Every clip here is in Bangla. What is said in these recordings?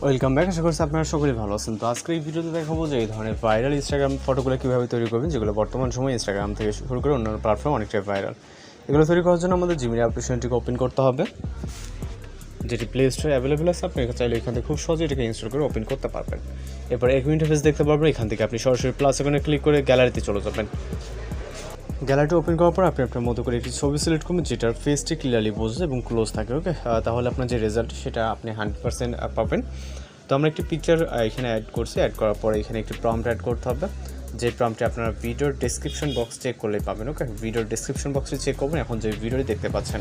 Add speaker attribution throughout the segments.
Speaker 1: Welcome back. আশা করছি আপনারা সকলেই ভালো আছেন। তো আজকে এই ভিডিওতে দেখাবো যে এই ধরনের ভাইরাল ইনস্টাগ্রাম ফটোগুলো কীভাবে তৈরি করবেন, যেগুলো বর্তমান সময়ে ইনস্টাগ্রাম থেকে শুরু করে অন্যান্য প্ল্যাটফর্ম অনেকটাই ভাইরাল। এগুলো তৈরি করার জন্য আমাদের জিমেইল অ্যাপ্লিকেশনটিকে ওপেন করতে হবে, যেটি প্লে স্টোরে অ্যাভেলেবেল আছে। আপনি চাইলে এখান থেকে খুব সহজে এটাকে ইনস্টল করে ওপেন করতে পারবেন। এরপর এক ইন্টারফেস দেখতে পারবেন। এখান থেকে আপনি সরাসরি প্লাস আইকনে ক্লিক করে গ্যালারিতে চলে যাবেন। গ্যালারিটি ওপেন করার পর আপনি আপনার মতো করে একটি ছবি সিলেক্ট করবেন, যেটার ফেসটি ক্লিয়ারলি বোঝে এবং ক্লোজ থাকে। ওকে, তাহলে আপনার যে রেজাল্ট সেটা আপনি 100% পাবেন। তো আমরা একটি পিকচার এখানে অ্যাড করছি। অ্যাড করার পরে এখানে একটি প্রম্পট অ্যাড করতে হবে, যে প্রম্পটে আপনারা ভিডিওর ডেসক্রিপশন বক্স চেক করলেই পাবেন। ওকে, ভিডিওর ডেসক্রিপশন বক্সে চেক করবেন। এখন যে ভিডিওটি দেখতে পাচ্ছেন,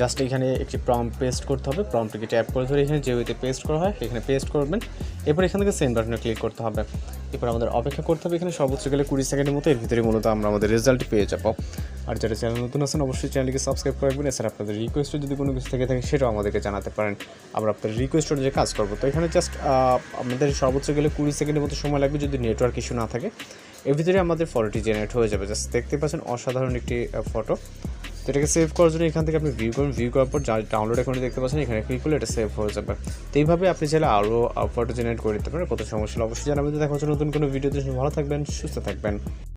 Speaker 1: জাস্ট এখানে একটি প্রম্পট পেস্ট করতে হবে। প্রম্পটকে ট্যাপ করে ধরে এখানে যে ওইতে পেস্ট করা হয় এখানে পেস্ট করবেন। এরপর এখান থেকে সেন্ড বাটনে ক্লিক করতে হবে। এরপর আমাদের অপেক্ষা করতে হবে। এখানে সর্বোচ্চ গেলে 20 সেকেন্ডের মতো। এর ভিতরে মূলত আমরা আমাদের রেজাল্টটি পেয়ে যাবো। আর যারা চ্যানেল নতুন আছেন অবশ্যই চ্যানেলকে সাবস্ক্রাইব করে রাখবেন। এছাড়া আপনাদের রিকোয়েস্টে যদি কোনো কিছু থেকে থাকে সেটাও আমাদেরকে জানাতে পারেন। আমরা আপনাদের রিকোয়েস্ট অনুযায়ী কাজ করবো। তো এখানে জাস্ট আমাদের সর্বোচ্চ গেলে 20 সেকেন্ডের মতো সময় লাগবে, যদি নেটওয়ার্ক ইস্যু না থাকে। এর ভিতরে আমাদের ফটোটি জেনারেট হয়ে যাবে। জাস্ট দেখতে পাচ্ছেন অসাধারণ একটি ফটো। তো এটাকে সেভ করার জন্য এখান থেকে আপনি ভিউ করুন। ভিউ করার পর যা ডাউনলোড এখানে দেখতে পাচ্ছেন এখানে ক্লিক করলে এটা সেভ হয়ে যাবে। তো এইভাবে আপনি চাইলে আরও ফটো জেনারেট করে দিতে পারেন। কত সমস্যা অবশ্যই জানাবেন। দেখা হচ্ছে নতুন কোনো ভিডিওতে। ভালো থাকবেন, সুস্থ থাকবেন।